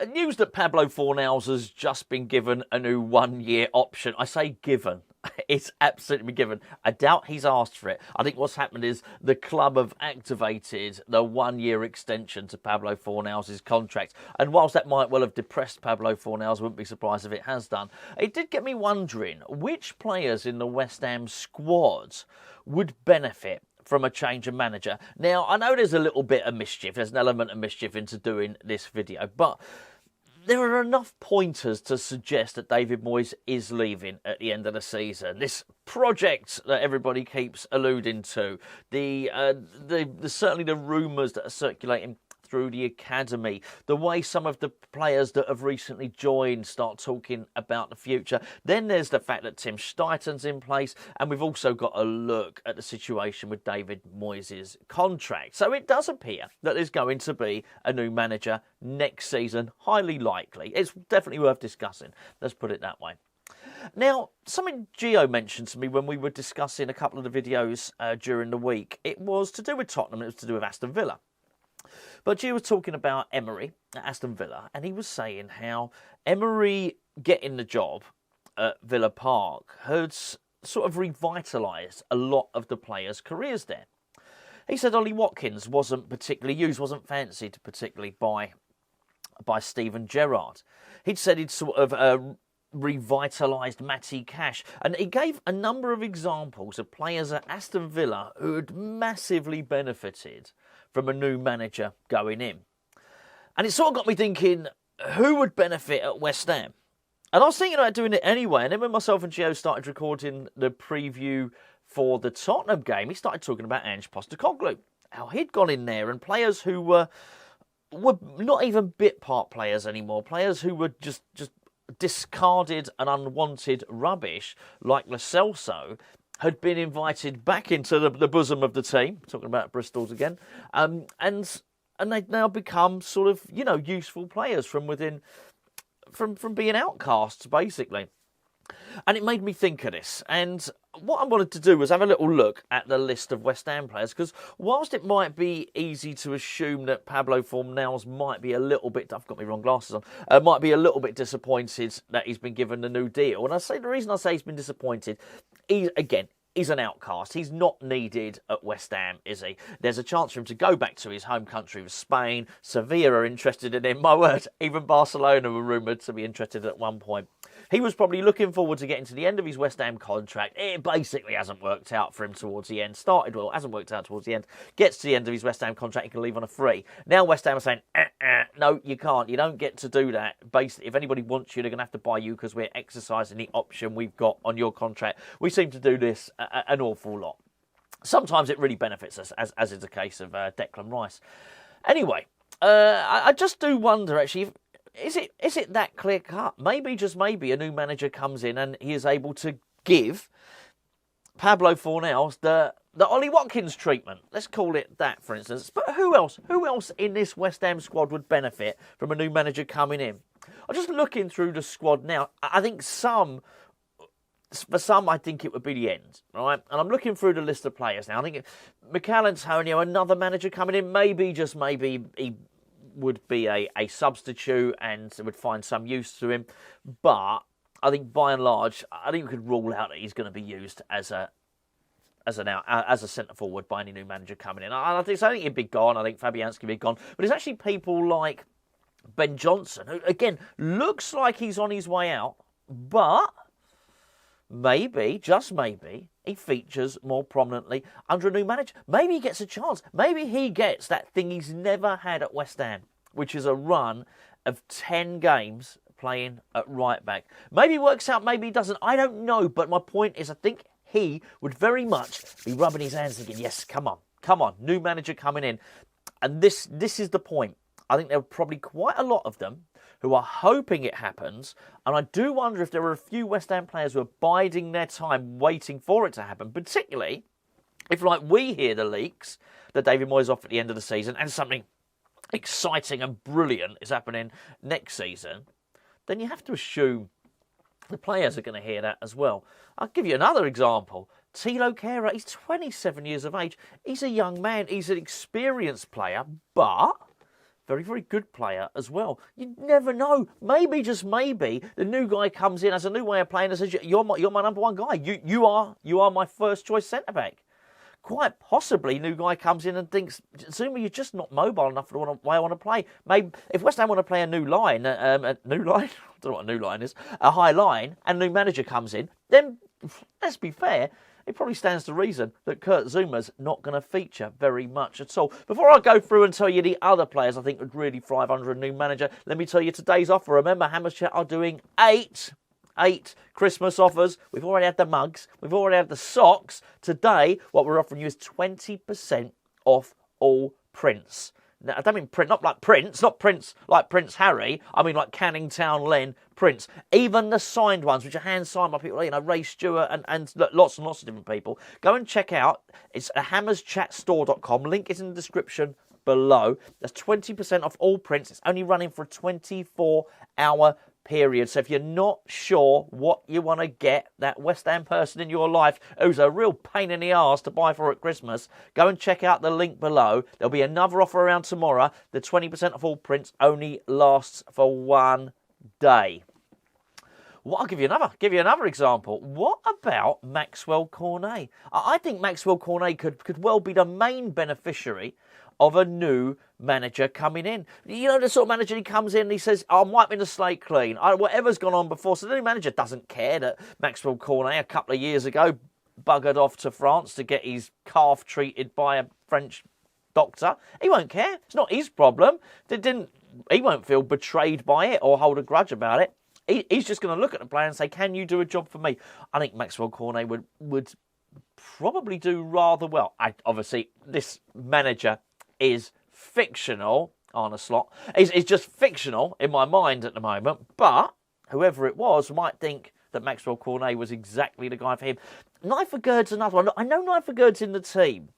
News that Pablo Fornals has just been given a new one-year option. I say given. It's absolutely been given. I doubt he's asked for it. I think what's happened is the club have activated the one-year extension to Pablo Fornals' contract. And whilst that might well have depressed Pablo Fornals, I wouldn't be surprised if it has done. It did get me wondering which players in the West Ham squad would benefit from a change of manager. Now, I know there's a little bit of mischief. There's an element of mischief into doing this video, but there are enough pointers to suggest that David Moyes is leaving at the end of the season. This project that everybody keeps alluding to, certainly the rumours that are circulating through the academy, the way some of the players that have recently joined start talking about the future. Then there's the fact that Tim Steiton's in place, and we've also got a look at the situation with David Moyes' contract. So it does appear that there's going to be a new manager next season, highly likely. It's definitely worth discussing, let's put it that way. Now, something Gio mentioned to me when we were discussing a couple of the videos during the week, it was to do with Tottenham, it was to do with Aston Villa. But Gio was talking about Emery at Aston Villa, and he was saying how Emery getting the job at Villa Park had sort of revitalised a lot of the players' careers there. He said Ollie Watkins wasn't particularly used, wasn't fancied particularly by Steven Gerrard. He'd said he'd sort of revitalised Matty Cash, and he gave a number of examples of players at Aston Villa who had massively benefited from a new manager going in. And it sort of got me thinking, who would benefit at West Ham? And I was thinking about doing it anyway, and then when myself and Gio started recording the preview for the Tottenham game, he started talking about Ange Postecoglou, how he'd gone in there, and players who were not even bit part players anymore, players who were just discarded and unwanted rubbish, like Lo Celso, had been invited back into the bosom of the team, talking about Bristol's again, and they'd now become sort of, useful players from within, from being outcasts, basically. And it made me think of this. And what I wanted to do was have a little look at the list of West Ham players, because whilst it might be easy to assume that Pablo Fornals might be a little bit, I've got my wrong glasses on, might be a little bit disappointed that he's been given the new deal. And the reason I say he's been disappointed, he's an outcast. He's not needed at West Ham, is he? There's a chance for him to go back to his home country of Spain. Sevilla are interested in him. My word, even Barcelona were rumoured to be interested at one point. He was probably looking forward to getting to the end of his West Ham contract. It basically hasn't worked out for him towards the end. Started well, hasn't worked out towards the end. Gets to the end of his West Ham contract, he can leave on a free. Now West Ham are saying, no, you can't. You don't get to do that. Basically, if anybody wants you, they're going to have to buy you because we're exercising the option we've got on your contract. We seem to do this an awful lot. Sometimes it really benefits us, as is the case of Declan Rice. Anyway, I just do wonder, actually, is it that clear cut? Maybe, just maybe, a new manager comes in and he is able to give Pablo Fornals the Ollie Watkins treatment. Let's call it that, for instance. But who else in this West Ham squad would benefit from a new manager coming in? I'm just looking through the squad now. I think for some, I think it would be the end, right? And I'm looking through the list of players now. I think Michail Antonio, another manager coming in, maybe, just maybe, he would be a substitute and would find some use to him. But I think by and large, I think we could rule out that he's going to be used as a centre forward by any new manager coming in. I think he'd be gone. I think Fabianski would be gone. But it's actually people like Ben Johnson, who again looks like he's on his way out, but maybe, just maybe, he features more prominently under a new manager. Maybe he gets a chance. Maybe he gets that thing he's never had at West Ham, which is a run of 10 games playing at right back. Maybe it works out, maybe he doesn't. I don't know, but my point is I think he would very much be rubbing his hands thinking, yes, come on, new manager coming in. And this is the point. I think there are probably quite a lot of them who are hoping it happens, and I do wonder if there are a few West Ham players who are biding their time waiting for it to happen, particularly if, like we hear the leaks that David Moyes is off at the end of the season and something exciting and brilliant is happening next season, then you have to assume the players are going to hear that as well. I'll give you another example. Thilo Kehrer, he's 27 years of age. He's a young man. He's an experienced player, but very, very good player as well. You never know. Maybe, just maybe, the new guy comes in, has a new way of playing, and says, you're my number one guy. You are my first choice centre-back. Quite possibly, new guy comes in and thinks, Zuma, you're just not mobile enough for the way I want to play. Maybe if West Ham want to play a new line, I don't know what a new line is, a high line, and a new manager comes in, then let's be fair, it probably stands to reason that Kurt Zuma's not going to feature very much at all. Before I go through and tell you the other players I think would really thrive under a new manager, let me tell you today's offer. Remember, Hammers Chat are doing eight Christmas offers. We've already had the mugs. We've already had the socks. Today, what we're offering you is 20% off all prints. Now, I don't mean print, not like Prince, not Prince like Prince Harry. I mean like Canning Town Len prints. Even the signed ones, which are hand-signed by people, Ray Stewart and lots and lots of different people. Go and check out. It's at hammerschatstore.com. Link is in the description below. That's 20% off all prints. It's only running for a 24-hour period. So if you're not sure what you want to get that West Ham person in your life who's a real pain in the arse to buy for at Christmas, go and check out the link below. There'll be another offer around tomorrow. The 20% off all prints only lasts for 1 day. Well, I'll give you another example. What about Maxwel Cornet? I think Maxwel Cornet could well be the main beneficiary of a new manager coming in. You know, the sort of manager, he comes in and he says, I'm wiping the slate clean. Whatever's gone on before. So the new manager doesn't care that Maxwel Cornet a couple of years ago buggered off to France to get his calf treated by a French doctor. He won't care. It's not his problem. He won't feel betrayed by it or hold a grudge about it. He's just going to look at the player and say, can you do a job for me? I think Maxwel Cornet would probably do rather well. Obviously, this manager is fictional, Arne Slot. It's just fictional in my mind at the moment, but whoever it was might think that Maxwel Cornet was exactly the guy for him. Knifer Gerd's another one. I know Knifer Gerd's in the team,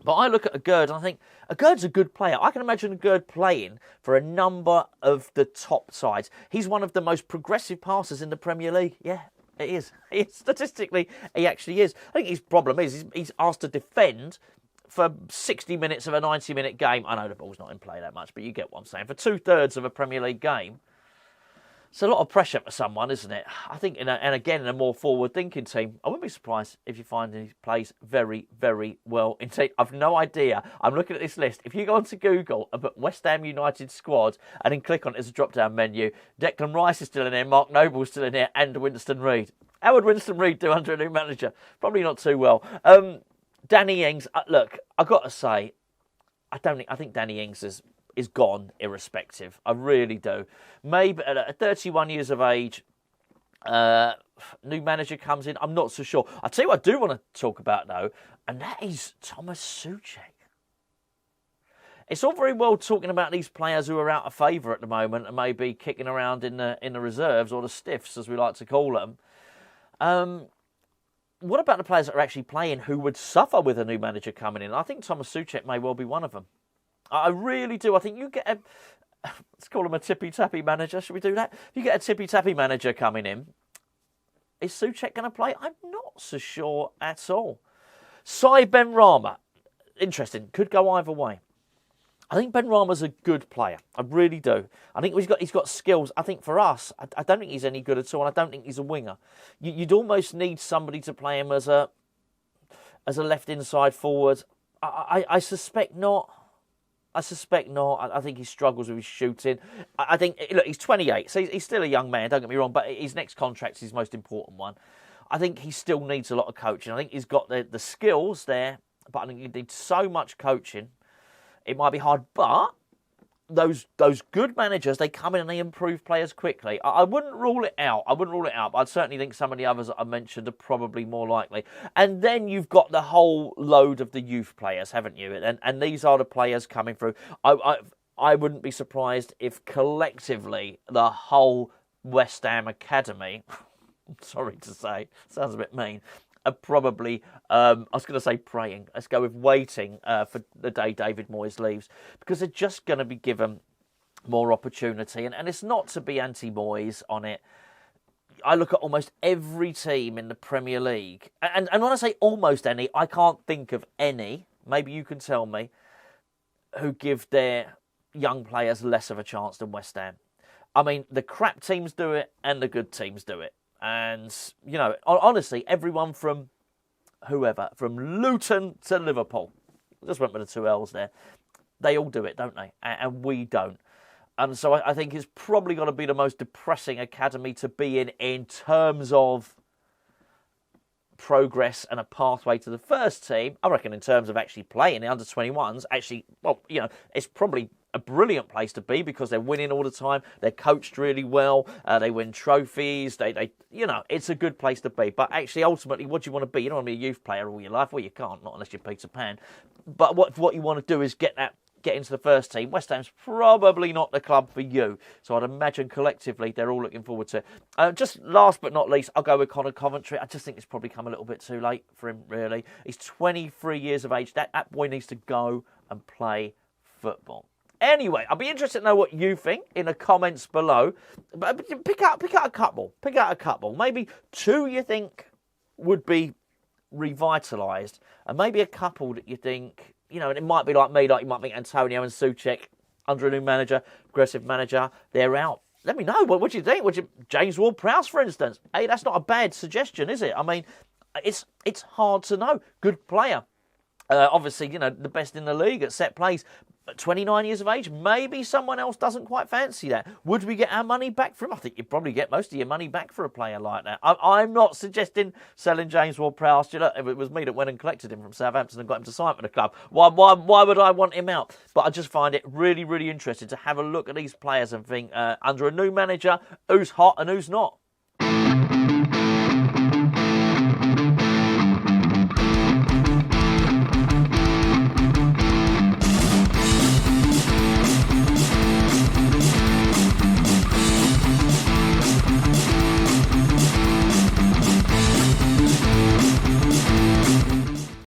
but I look at a Gerd and I think a Gerd's a good player. I can imagine a Gerd playing for a number of the top sides. He's one of the most progressive passers in the Premier League. Yeah, it is. Statistically, he actually is. I think his problem is he's asked to defend for 60 minutes of a 90-minute game. I know the ball's not in play that much, but you get what I'm saying. For 2/3 of a Premier League game, it's a lot of pressure for someone, isn't it? I think, and again, in a more forward-thinking team, I wouldn't be surprised if you find he plays very, very well indeed. I've no idea. I'm looking at this list. If you go onto Google and put West Ham United squad and then click on it as a drop-down menu, Declan Rice is still in there, Mark Noble's still in there, and Winston Reid. How would Winston Reid do under a new manager? Probably not too well. Danny Ings, look, I've got to say, I think Danny Ings is gone irrespective. I really do. Maybe at 31 years of age, new manager comes in. I'm not so sure. I'll tell you what I do want to talk about, though, and that is Tomas Soucek. It's all very well talking about these players who are out of favour at the moment and maybe kicking around in the reserves, or the stiffs, as we like to call them. What about the players that are actually playing who would suffer with a new manager coming in? I think Tomas Soucek may well be one of them. I really do. I think you get let's call him a tippy-tappy manager. Should we do that? If you get a tippy-tappy manager coming in, is Soucek going to play? I'm not so sure at all. Sai Benrahma, interesting. Could go either way. I think Benrahma's a good player. I really do. I think he's got skills. I think for us, I don't think he's any good at all, and I don't think he's a winger. You'd almost need somebody to play him as a left inside forward. I suspect not. I think he struggles with his shooting. I think, look, he's 28, so he's still a young man, don't get me wrong, but his next contract's his most important one. I think he still needs a lot of coaching. I think he's got the skills there, but I think he needs so much coaching. It might be hard, but those good managers, they come in and they improve players quickly. I wouldn't rule it out. But I'd certainly think some of the others that I mentioned are probably more likely. And then you've got the whole load of the youth players, haven't you? And these are the players coming through. I wouldn't be surprised if collectively the whole West Ham academy, sorry to say, sounds a bit mean, are probably, I was going to say praying. Let's go with waiting for the day David Moyes leaves, because they're just going to be given more opportunity. And it's not to be anti-Moyes on it. I look at almost every team in the Premier League. And when I say almost any, I can't think of any, maybe you can tell me, who give their young players less of a chance than West Ham. I mean, the crap teams do it and the good teams do it. And, you know, honestly, everyone from whoever, from Luton to Liverpool, just went with the 2 L's there, they all do it, don't they? And we don't. And so I think it's probably going to be the most depressing academy to be in terms of progress and a pathway to the first team. I reckon in terms of actually playing the under-21s, actually, well, you know, it's probably a brilliant place to be because they're winning all the time. They're coached really well. They win trophies. They, you know, it's a good place to be. But actually, ultimately, what do you want to be? You don't want to be a youth player all your life. Well, you can't, not unless you're Peter Pan. But what you want to do is get into the first team. West Ham's probably not the club for you. So I'd imagine collectively they're all looking forward to it. Just last but not least, I'll go with Conor Coventry. I just think it's probably come a little bit too late for him, really. He's 23 years of age. That boy needs to go and play football. Anyway, I'll be interested to know what you think in the comments below. But pick out a couple. Pick out a couple. Maybe 2 you think would be revitalised, and maybe a couple that you think, you know, and it might be like me, like you might think Antonio and Soucek under a new manager, aggressive manager, they're out. Let me know. What do you think? James Ward-Prowse, for instance? Hey, that's not a bad suggestion, is it? I mean, it's hard to know. Good player. Obviously, you know, the best in the league at set plays. 29 years of age, maybe someone else doesn't quite fancy that. Would we get our money back for him? I think you'd probably get most of your money back for a player like that. I'm not suggesting selling James Ward-Prowse. You know, if it was me that went and collected him from Southampton and got him to sign for the club, why would I want him out? But I just find it really, really interesting to have a look at these players and think, under a new manager, who's hot and who's not.